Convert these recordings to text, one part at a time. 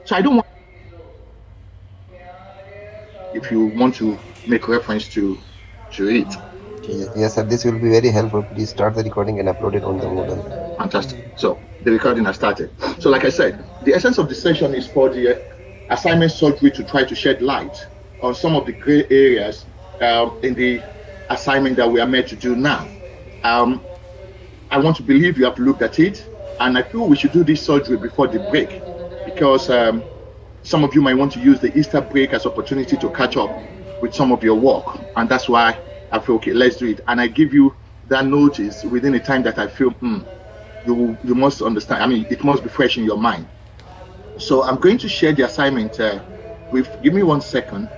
So I don't want, if you want to make reference to it. Yes, sir. This will be very helpful. Please start the recording and upload it on the Moodle. Fantastic. So the recording has started. So like I said, the essence of the session is for the assignment surgery to try to shed light on some of the gray areas in the assignment that we are meant to do now. I want to believe you have looked at it, and I feel we should do this surgery before the break, because some of you might want to use the Easter break as opportunity to catch up with some of your work, and that's why I feel, okay, let's do it. And I give you that notice within a time that I feel you must understand. I mean, it must be fresh in your mind. So I'm going to share the assignment give me 1 second.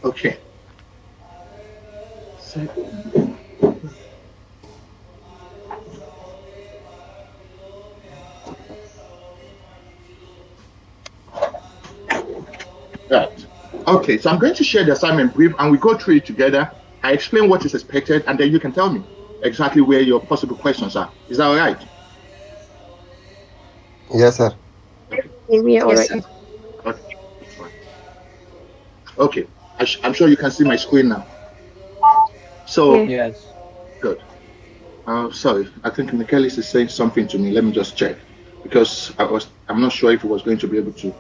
Okay. Right. Okay, so I'm going to share the assignment brief and we go through it together. I explain what is expected and then you can tell me exactly where your possible questions are. Is that all right? Yes, sir. Yeah, all right. Okay. Okay. I'm sure you can see my screen now. So, Yes. good. Sorry, I think Michaelis is saying something to me. Let me just check, because I'm not sure if he was going to be able to.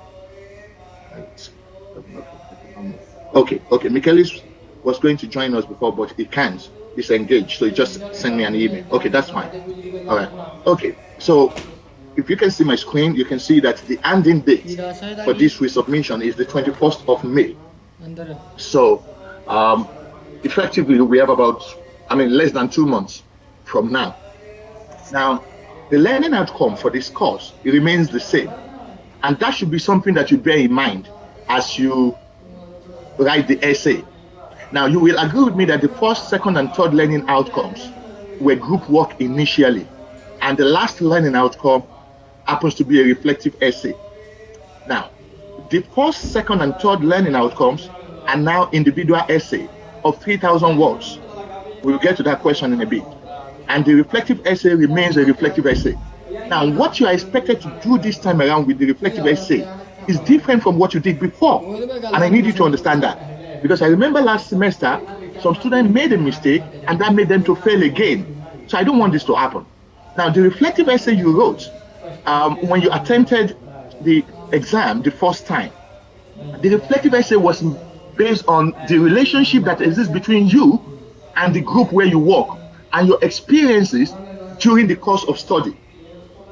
Okay. Michaelis was going to join us before, but he can't. He's engaged, so he just sent me an email. Okay, that's fine. All right. Okay, so if you can see my screen, you can see that the ending date for this resubmission is the 21st of May. So, effectively, we have about, less than 2 months from now. Now, the learning outcome for this course, it remains the same. And that should be something that you bear in mind as you write the essay. Now, you will agree with me that the first, second, and third learning outcomes were group work initially. And the last learning outcome happens to be a reflective essay. Now, the first, second, and third learning outcomes are now individual essay of 3,000 words. We'll get to that question in a bit. And the reflective essay remains a reflective essay. Now, what you are expected to do this time around with the reflective essay is different from what you did before. And I need you to understand that. Because I remember last semester, some students made a mistake and that made them to fail again. So I don't want this to happen. Now, the reflective essay you wrote when you attempted the exam the first time, the reflective essay was based on the relationship that exists between you and the group where you work and your experiences during the course of study.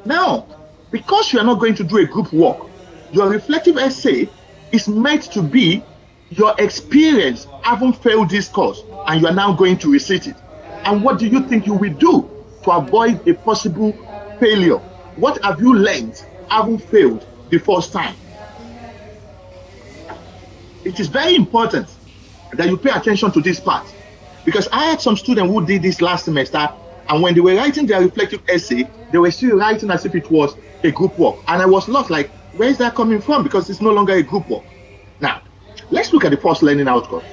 Now, because you are not going to do a group work, your reflective essay is meant to be your experience having failed this course and you are now going to recite it. And what do you think you will do to avoid a possible failure? What have you learned having failed the first time? It is very important that you pay attention to this part, because I had some students who did this last semester, and when they were writing their reflective essay, they were still writing as if it was a group work. And I was lost, like, where is that coming from? Because it's no longer a group work. Now, let's look at the first learning outcome.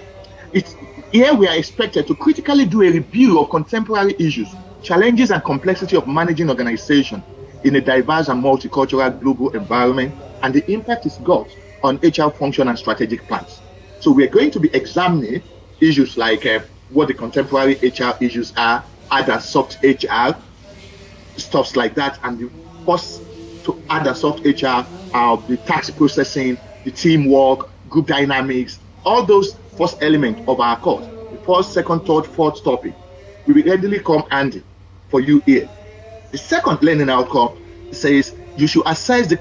Here we are expected to critically do a review of contemporary issues, challenges, and complexity of managing organization in a diverse and multicultural global environment, and the impact it's got on HR function and strategic plans. So we're going to be examining issues like what the contemporary HR issues are than soft HR, stuff like that, and the first to add a soft HR, the tax processing, the teamwork, group dynamics, all those first elements of our course, the first, second, third, fourth topic, will readily come handy for you here. The second learning outcome says you should assess the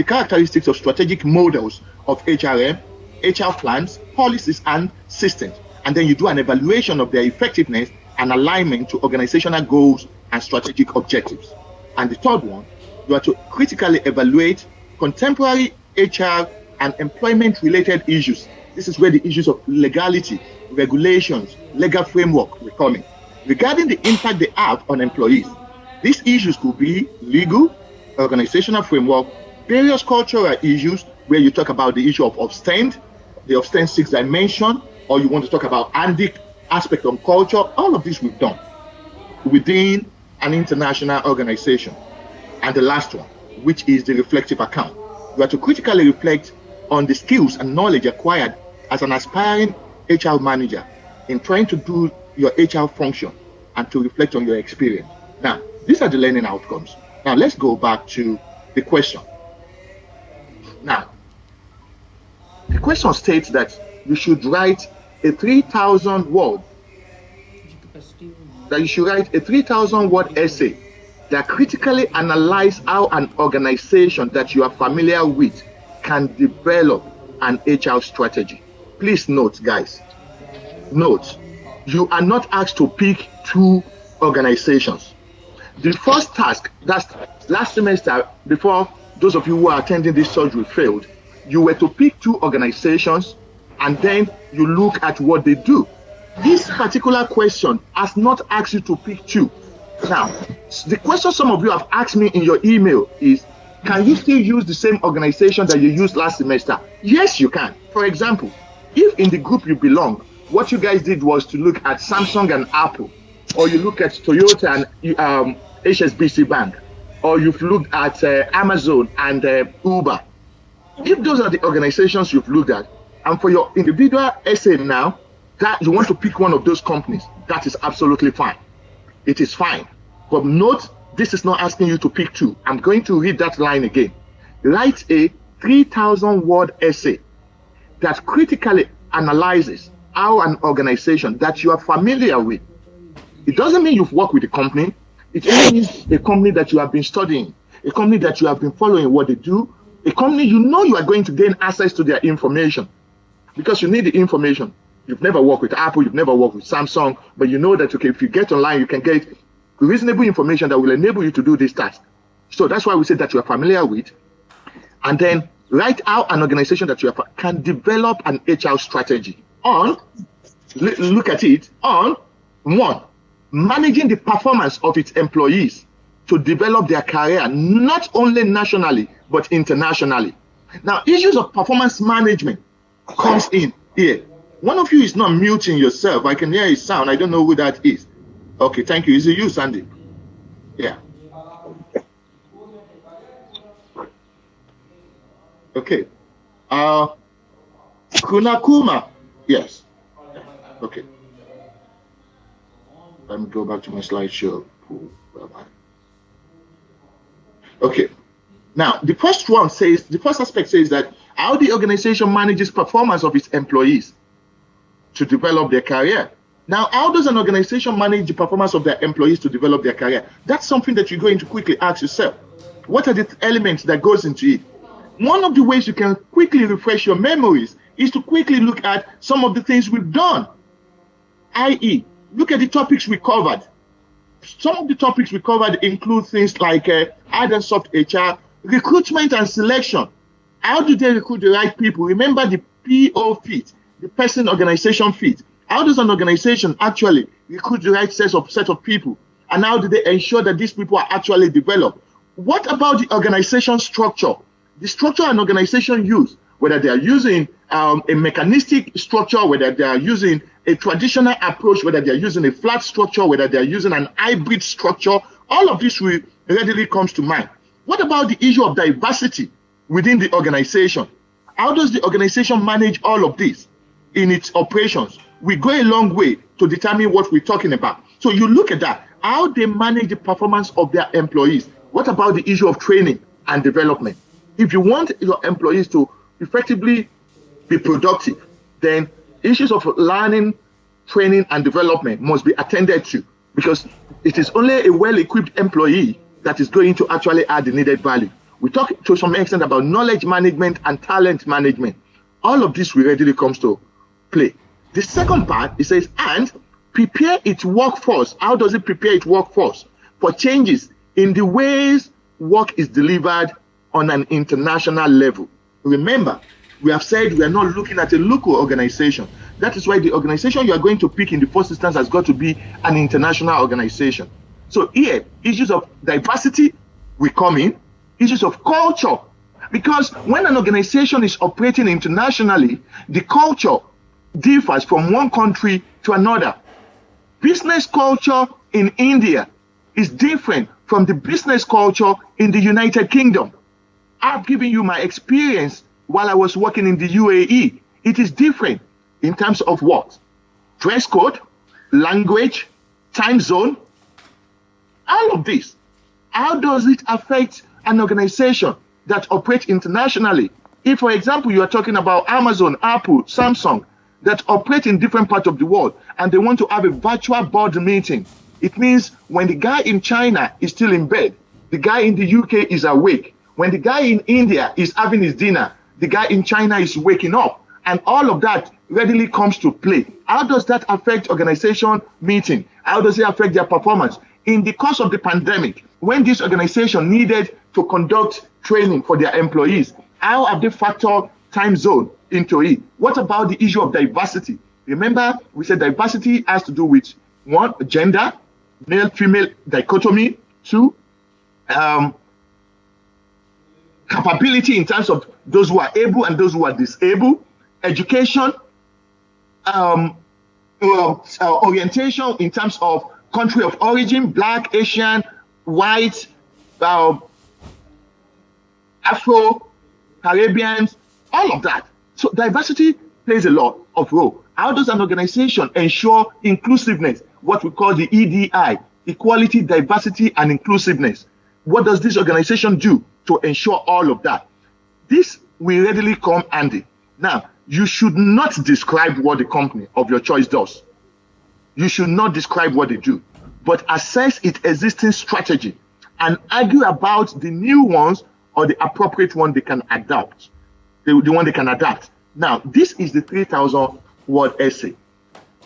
characteristics of strategic models of HRM, HR plans, policies, and systems, and then you do an evaluation of their effectiveness and alignment to organizational goals and strategic objectives. And the third one, you are to critically evaluate contemporary HR and employment-related issues This is where the issues of legality, regulations, legal framework will come in. Regarding the impact they have on employees, these issues could be legal, organizational framework, various cultural issues where you talk about the issue of Ostend, the Ostend 6 dimension, or you want to talk about Andic aspect of culture. All of this we've done within an international organization. And the last one, which is the reflective account. You are to critically reflect on the skills and knowledge acquired as an aspiring HR manager in trying to do your HR function and to reflect on your experience. Now, these are the learning outcomes. Now, let's go back to the question. Now, the question states that you should write a 3,000 word essay that critically analyze how an organization that you are familiar with can develop an HR strategy. Please note, guys, you are not asked to pick 2 organizations. The first task, that's last semester, before those of you who are attending this surgery failed, you were to pick 2 organizations and then you look at what they do. This particular question has not asked you to pick 2. Now, the question some of you have asked me in your email is, can you still use the same organization that you used last semester? Yes, you can. For example, if in the group you belong, what you guys did was to look at Samsung and Apple, or you look at Toyota and HSBC Bank, or you've looked at Amazon and Uber. If those are the organizations you've looked at, and for your individual essay now, that you want to pick one of those companies, that is absolutely fine. It is fine. But note, this is not asking you to pick 2. I'm going to read that line again. Write a 3,000 word essay that critically analyzes how an organization that you are familiar with. It doesn't mean you've worked with the company. It only means a company that you have been studying, a company that you have been following what they do, a company you know you are going to gain access to their information, because you need the information. You've never worked with Apple, you've never worked with Samsung, but you know that, okay, if you get online, you can get reasonable information that will enable you to do this task. So that's why we say that you are familiar with. And then write how an organization that you are can develop an HR strategy on, look at it, on 1, managing the performance of its employees to develop their career, not only nationally, but internationally. Now, issues of performance management comes in here. One of you is not muting yourself. I can hear his sound. I don't know who that is. Okay, thank you. Is it you, Sandy? Yeah. Okay. Kunakuma. Yes. Okay. Let me go back to my slideshow. Okay. Now, the first aspect says that how the organization manages performance of its employees to develop their career. Now, how does an organization manage the performance of their employees to develop their career? That's something that you're going to quickly ask yourself. What are the elements that goes into it? One of the ways you can quickly refresh your memories is to quickly look at some of the things we've done, i.e., look at the topics we covered. Some of the topics we covered include things like hard and soft HR, recruitment and selection. How do they recruit the right people? Remember the PO fit, the person organization fit. How does an organization actually recruit the right set of people? And how do they ensure that these people are actually developed? What about the organization structure? The structure an organization use, whether they are using a mechanistic structure, whether they are using a traditional approach, whether they are using a flat structure, whether they are using an hybrid structure, all of this will readily comes to mind. What about the issue of diversity within the organization? How does the organization manage all of this in its operations? We go a long way to determine what we're talking about. So you look at that, how they manage the performance of their employees. What about the issue of training and development? If you want your employees to effectively be productive, then issues of learning, training, and development must be attended to, because it is only a well-equipped employee that is going to actually add the needed value. We talk to some extent about knowledge management and talent management. All of this will readily comes to play. The second part, it says, and prepare its workforce. How does it prepare its workforce for changes in the ways work is delivered on an international level? Remember, We have said we are not looking at a local organization. That is why the organization you are going to pick in the first instance has got to be an international organization. So here, issues of diversity will come in, issues of culture. Because when an organization is operating internationally, the culture differs from one country to another. Business culture in India is different from the business culture in the United Kingdom. I've given you my experience while I was working in the UAE. It is different in terms of what? Dress code, language, time zone, all of this. How does it affect an organization that operates internationally? If, for example, you are talking about Amazon, Apple, Samsung, that operate in different parts of the world, and they want to have a virtual board meeting, it means when the guy in China is still in bed, the guy in the UK is awake. When the guy in India is having his dinner, the guy in China is waking up. And all of that readily comes to play. How does that affect organization meeting? How does it affect their performance? In the course of the pandemic, when this organization needed to conduct training for their employees, how have they factored time zone into it? What about the issue of diversity? Remember, we said diversity has to do with, one, gender, male-female dichotomy, two, capability in terms of those who are able and those who are disabled, education, orientation in terms of country of origin, black, Asian, white, Afro, Caribbeans, all of that. So diversity plays a lot of role. How does an organization ensure inclusiveness? What we call the EDI, equality, diversity, and inclusiveness. What does this organization do to ensure all of that? This will readily come handy. Now, you should not describe what the company of your choice does. You should not describe what they do, but assess its existing strategy and argue about the new ones or the appropriate one they can adapt, the one they can adapt. Now, this is the 3,000 word essay.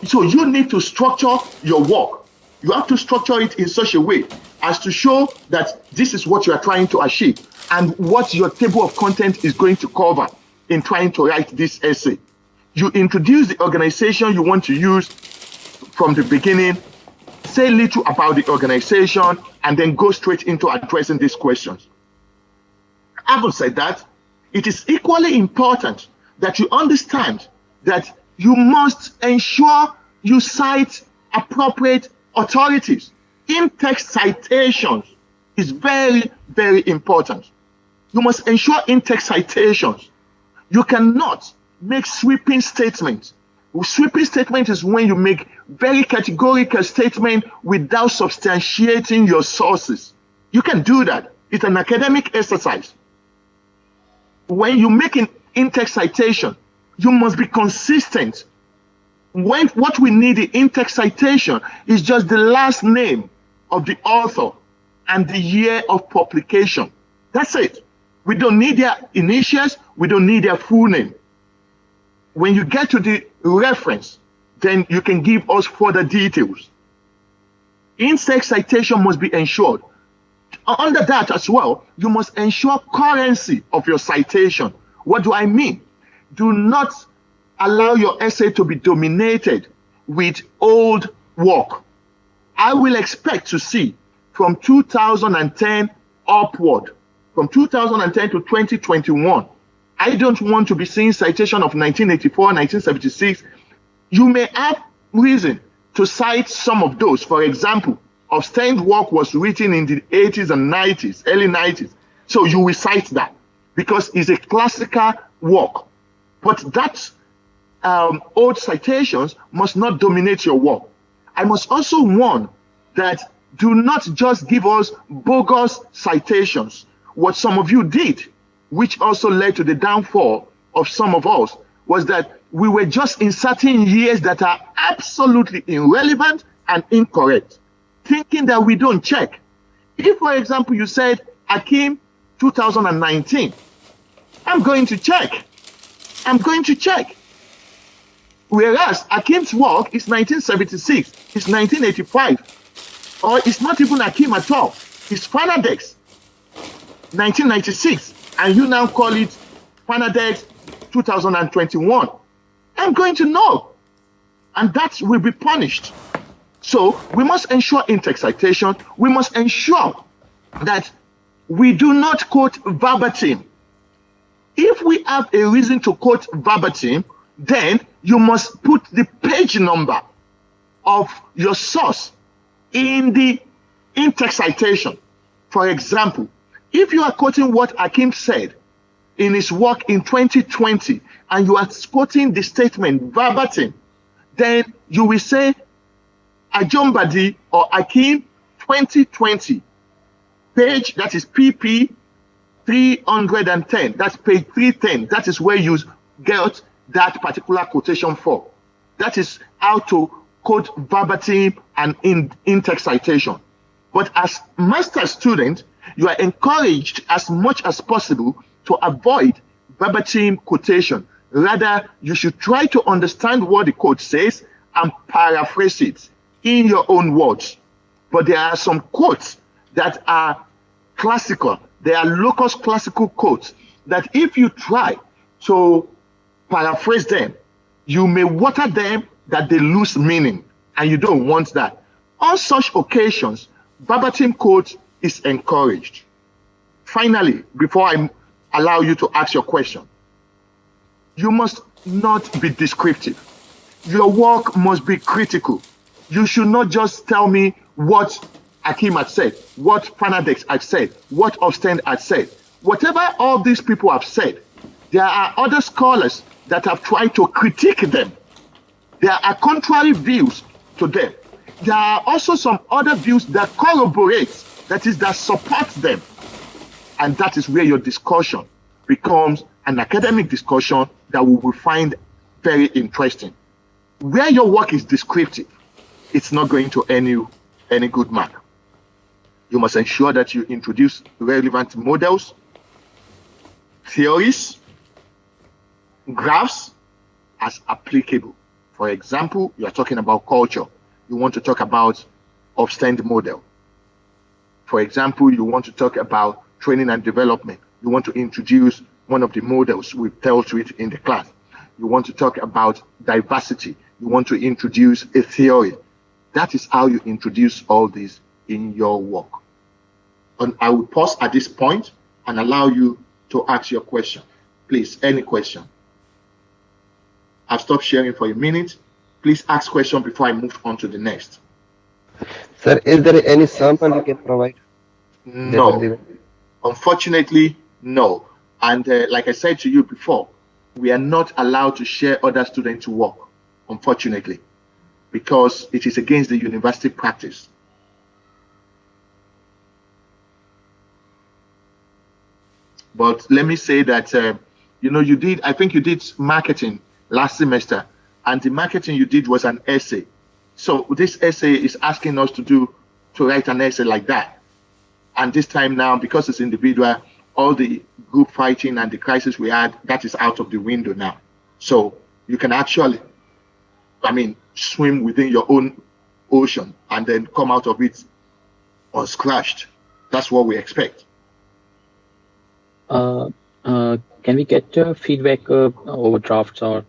So you need to structure your work. You have to structure it in such a way as to show that this is what you are trying to achieve and what your table of content is going to cover in trying to write this essay. You introduce the organization you want to use from the beginning, say little about the organization, and then go straight into addressing these questions. Having said that, it is equally important that you understand that you must ensure you cite appropriate authorities. In-text citations is very, very important. You must ensure in-text citations. You cannot make sweeping statements. Sweeping statement is when you make very categorical statement without substantiating your sources. You can do that. It's an academic exercise. When you make an in-text citation, you must be consistent. What we need in in-text citation is just the last name of the author and the year of publication. That's it. We don't need their initials. We don't need their full name. When you get to the reference, then you can give us further details. In-text citation must be ensured. Under that as well, you must ensure currency of your citation. What do I mean? Do not allow your essay to be dominated with old work. I will expect to see from 2010 upward, from 2010 to 2021, I don't want to be seeing citation of 1984, 1976. You may have reason to cite some of those. For example, Ostend's work was written in the 80s and 90s, early 90s. So you will cite that because it's a classical work. But that old citations must not dominate your work. I must also warn that do not just give us bogus citations. What some of you did, which also led to the downfall of some of us, was that we were just inserting years that are absolutely irrelevant and incorrect, thinking that we don't check. If, for example, you said Akim 2019, I'm going to check. Whereas Akim's work is 1976, it's 1985, or it's not even Akim at all. It's Fanadex, 1996, and you now call it Fanadex 2021, I'm going to know, and that will be punished. So we must ensure in-text citation. We must ensure that we do not quote verbatim. If we have a reason to quote verbatim, then you must put the page number of your source in the in-text citation. For example, if you are quoting what Hakim said in his work in 2020 and you are quoting the statement verbatim, then you will say Ajombadi or Hakim 2020, page, that is PP 310, that's page 310. That is where you get that particular quotation for. That is how to quote verbatim and in-text citation. But as master student, you are encouraged as much as possible to avoid verbatim quotation. Rather, you should try to understand what the quote says and paraphrase it in your own words. But there are some quotes that are classical. They are locus classical quotes that if you try to paraphrase them, you may water them that they lose meaning, and you don't want that. On such occasions, verbatim quote is encouraged. Finally, before I allow you to ask your question, you must not be descriptive. Your work must be critical. You should not just tell me what Hakim had said, what Fanadex had said, what Ostend had said. Whatever all these people have said, there are other scholars that have tried to critique them. There are contrary views to them. There are also some other views that corroborate, that is, that support them. And that is where your discussion becomes an academic discussion that we will find very interesting. Where your work is descriptive, it's not going to earn you any good mark. You must ensure that you introduce relevant models, theories, graphs as applicable. For example, you are talking about culture. You want to talk about Ostend model. For example, you want to talk about training and development. You want to introduce one of the models we've dealt with in the class. You want to talk about diversity. You want to introduce a theory. That is how you introduce all this in your work. And I will pause at this point and allow you to ask your question. Please, any question. I've stopped sharing for a minute. Please ask question before I move on to the next. Sir, is there any sample you can provide? No. Unfortunately, no. And like I said to you before, we are not allowed to share other students' work, unfortunately, because it is against the university practice. But let me say that, I think you did marketing last semester, and the marketing you did was an essay. So this essay is asking us to write an essay like that. And this time now, because it's individual, all the group fighting and the crisis we had, that is out of the window now. So you can actually, swim within your own ocean and then come out of it unscratched. That's what we expect. Can we get feedback over drafts or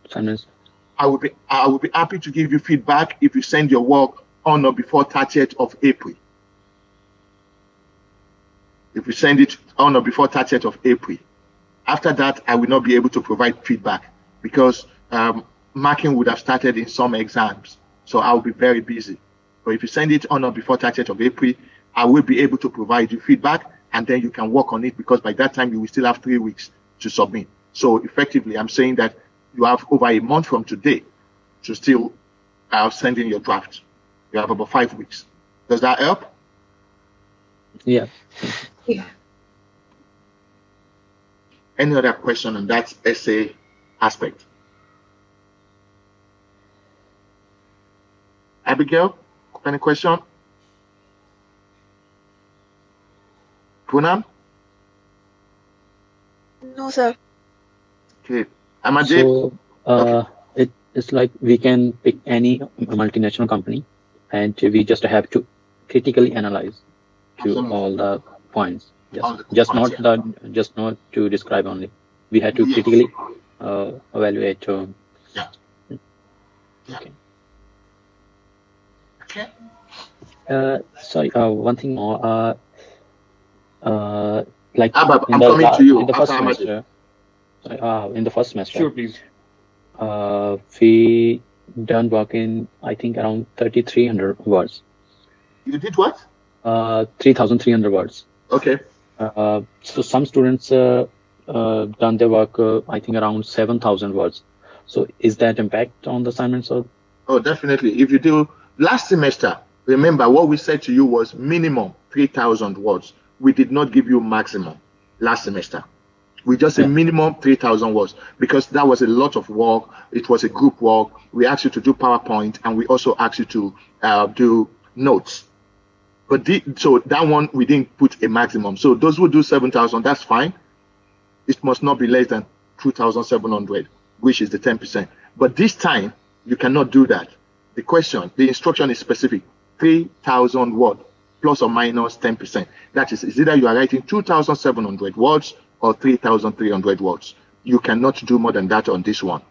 assignments? I would be happy to give you feedback if you send your work on or before 30th of April. If you send it on or before 30th of April. After that, I will not be able to provide feedback because marking would have started in some exams. So I will be very busy. But if you send it on or before 30th of April, I will be able to provide you feedback, and then you can work on it because by that time you will still have 3 weeks to submit. So effectively, I'm saying that you have over a month from today to still send in your draft. You have about 5 weeks. Does that help? Yeah. Yeah. Any other question on that essay aspect? Abigail, any question? Poonam? No, sir. Okay. Amajit? So it's like we can pick any multinational company and we just have to critically analyze to Absolutely. all the points. All the Just points, not to describe only. we had to Yes. critically evaluate. Yeah. Okay. Okay. Sorry, one thing more. Like Abab, in I'm the coming to you in the after first Ahmad. semester, in the first semester, Sure, please. we done work in, I think, around 3,300 words. You did what? 3,300 words. Okay. So some students done their work, I think, around 7,000 words. So is that impact on the assignments? Or Oh, definitely. If you do last semester, remember what we said to you was minimum 3,000 words. We did not give you maximum last semester. We just said Yeah. minimum 3,000 words because that was a lot of work. It was a group work. We asked you to do PowerPoint and we also asked you to do notes. But so that one, we didn't put a maximum. So those who do 7,000, that's fine. It must not be less than 2,700, which is the 10%. But this time, you cannot do that. The instruction is specific, 3,000 word plus or minus 10%. That is, either you are writing 2,700 words or 3,300 words. You cannot do more than that on this one.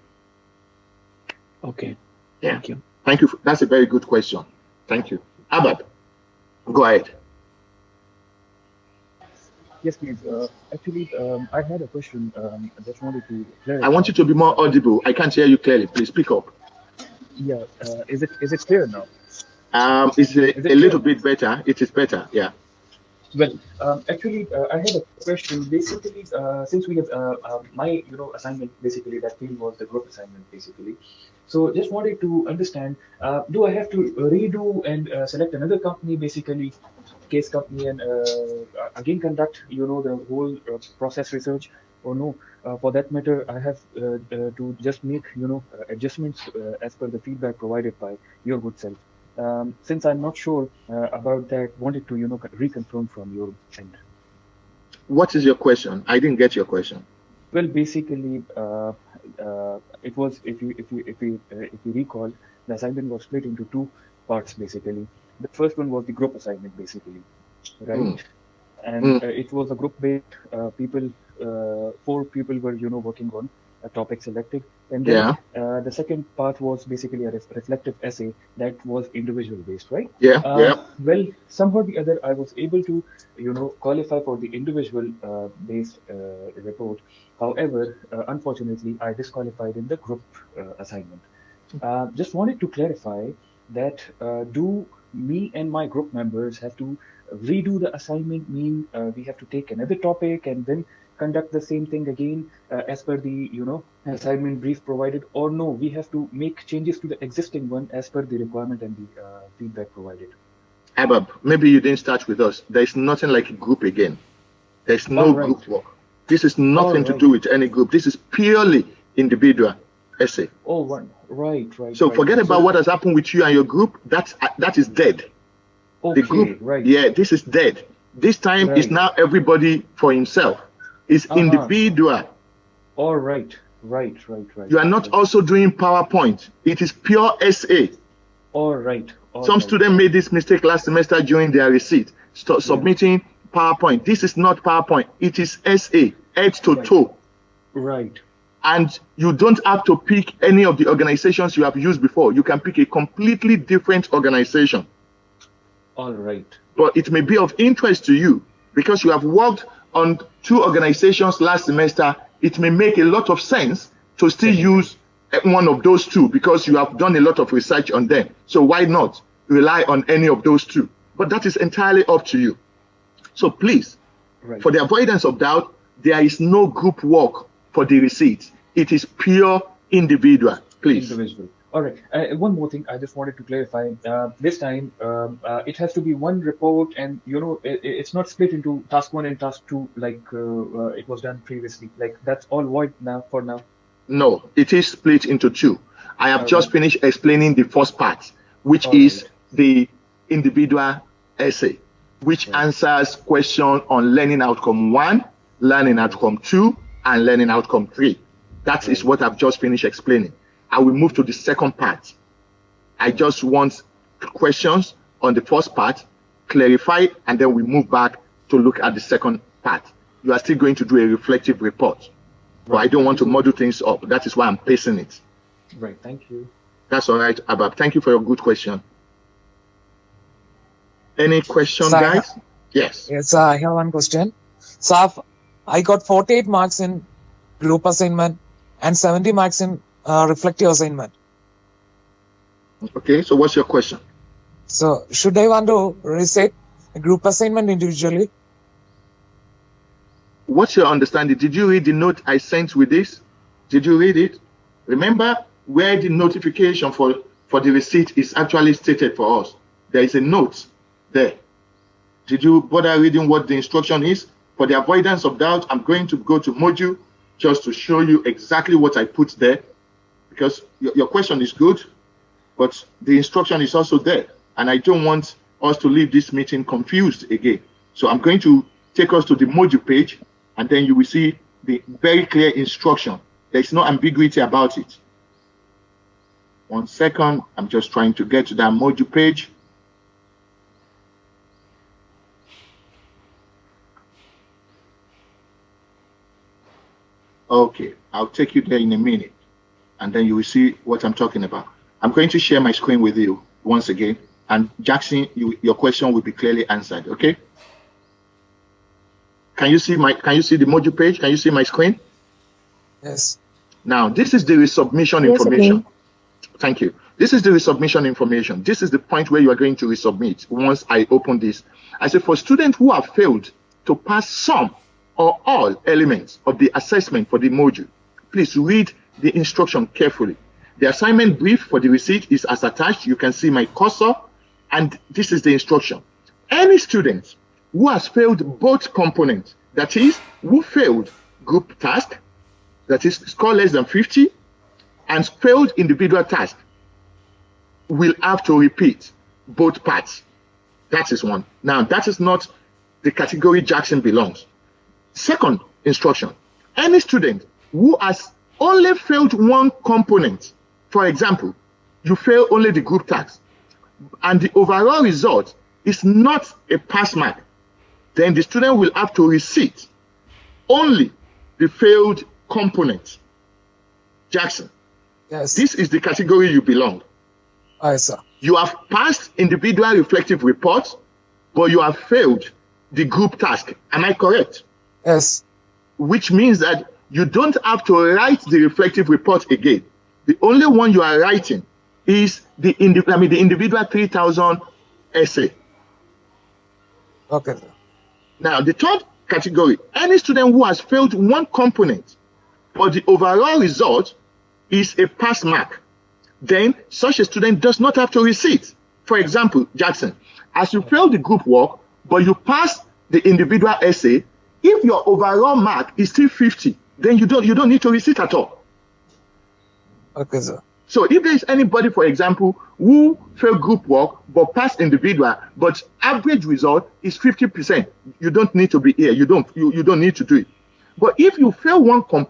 okay. Yeah. Thank you. Thank you. That's a very good question. Thank you. Abab, go ahead. Yes, please. Actually, I had a question. I just wanted to clarify. I want you to be more audible. I can't hear you clearly. Please speak up. Yeah. Is it clear now? It's Is it a little clear? bit better. It is better. Yeah. Well, actually, I had a question. Basically, since we have my assignment, basically that field was the group assignment, basically. So just wanted to understand, do I have to redo and select another company, basically case company, and again conduct the whole process research, or no? For that matter, I have to just make adjustments as per the feedback provided by your good self. Since I'm not sure about that, wanted to reconfirm from your end. What is your question? I didn't get your question. Well, basically, it was if you recall, the assignment was split into two parts basically. The first one was the group assignment basically, right? Mm. And it was a group-based people. 4 people were working on a topic selected, and then the second part was basically a reflective essay that was individual based, right? Yeah. Well, somehow or the other, I was able to qualify for the individual based report. However, unfortunately, I disqualified in the group assignment. Just wanted to clarify that do me and my group members have to redo the assignment, mean we have to take another topic and then conduct the same thing again as per the assignment brief provided, or no, we have to make changes to the existing one as per the requirement and the feedback provided? Abab, maybe you didn't start with us. There's nothing like a group again. There's no All right. group work. This is nothing to right. do with any group. This is purely individual essay. Oh, one. Right. So right. forget about what has happened with you and your group. That is dead. Okay, The group, right. yeah, this is dead. This time is Right. now everybody for himself. It's individual. All right. You are not also doing PowerPoint. It is pure essay. All right. Some students made this mistake last semester during their receipt, submitting PowerPoint. This is not PowerPoint. It is essay, head to toe. Right. And you don't have to pick any of the organizations you have used before. You can pick a completely different organization. All right. But it may be of interest to you because you have worked on 2 organizations last semester. It may make a lot of sense to still use one of those 2 because you have done a lot of research on them. So why not rely on any of those 2? But that is entirely up to you. So please, for the avoidance of doubt, there is no group work for the receipts. It is pure individual. Please. Individual. All right. One more thing I just wanted to clarify. This time, it has to be one report, and it's not split into task 1 and task 2 like it was done previously. Like that's all void now for now. No, it is split into 2. I have just finished explaining the first part, which is the individual essay, which answers questions on learning outcome 1, learning outcome 2, and learning outcome 3. That is what I've just finished explaining. I will move to the second part. I just want questions on the first part, clarify, and then we move back to look at the second part. You are still going to do a reflective report. But I don't want to muddle things up. That is why I'm pacing it. Right. Thank you. That's all right, Abab. Thank you for your good question. Any question, Sir, guys? Yes. Yes, I have one question. So I got 48 marks in group assignment and 70 marks in reflective assignment. Okay, so what's your question? So should I want to reset a group assignment individually? What's your understanding? Did you read the note I sent with this? Did you read it? Remember where the notification for the receipt is actually stated for us. There is a note there. Did you bother reading what the instruction is? For the avoidance of doubt, I'm going to go to module just to show you exactly what I put there, because your question is good, but the instruction is also there, and I don't want us to leave this meeting confused again. So I'm going to take us to the module page, and then you will see the very clear instruction. There's no ambiguity about it. 1 second, I'm just trying to get to that module page. Okay, I'll take you there in a minute, and then you will see what I'm talking about. I'm going to share my screen with you once again, and Jackson, your question will be clearly answered. Okay? Can you see the module page? Can you see my screen? Yes. Now, this is the resubmission Yes, information. okay. Thank you. This is the resubmission information. This is the point where you are going to resubmit once I open this. I say for students who have failed to pass some or all elements of the assessment for the module, please read the instruction carefully. The assignment brief for the receipt is as attached. You can see my cursor, and this is the instruction. Any student who has failed both components, that is, who failed group task, that is, score less than 50, and failed individual task, will have to repeat both parts. That is one. Now, that is not the category Jackson belongs. Second instruction, any student who has only failed one component, for example, you fail only the group task, and the overall result is not a pass mark, then the student will have to resit only the failed component. Jackson, Yes. this is the category you belong. Yes, sir. You have passed individual reflective reports, but you have failed the group task. Am I correct? Yes. Which means that you don't have to write the reflective report again. The only one you are writing is the individual 3,000 essay. Okay, sir. Now, the third category, any student who has failed one component, but the overall result is a pass mark, then such a student does not have to resit. For example, Jackson, as you failed the group work, but you passed the individual essay, if your overall mark is still 50, then you don't need to resit at all. Okay, sir. So if there is anybody, for example, who failed group work but passed individual, but average result is 50%, you don't need to be here. You don't need to do it. But if you fail one component,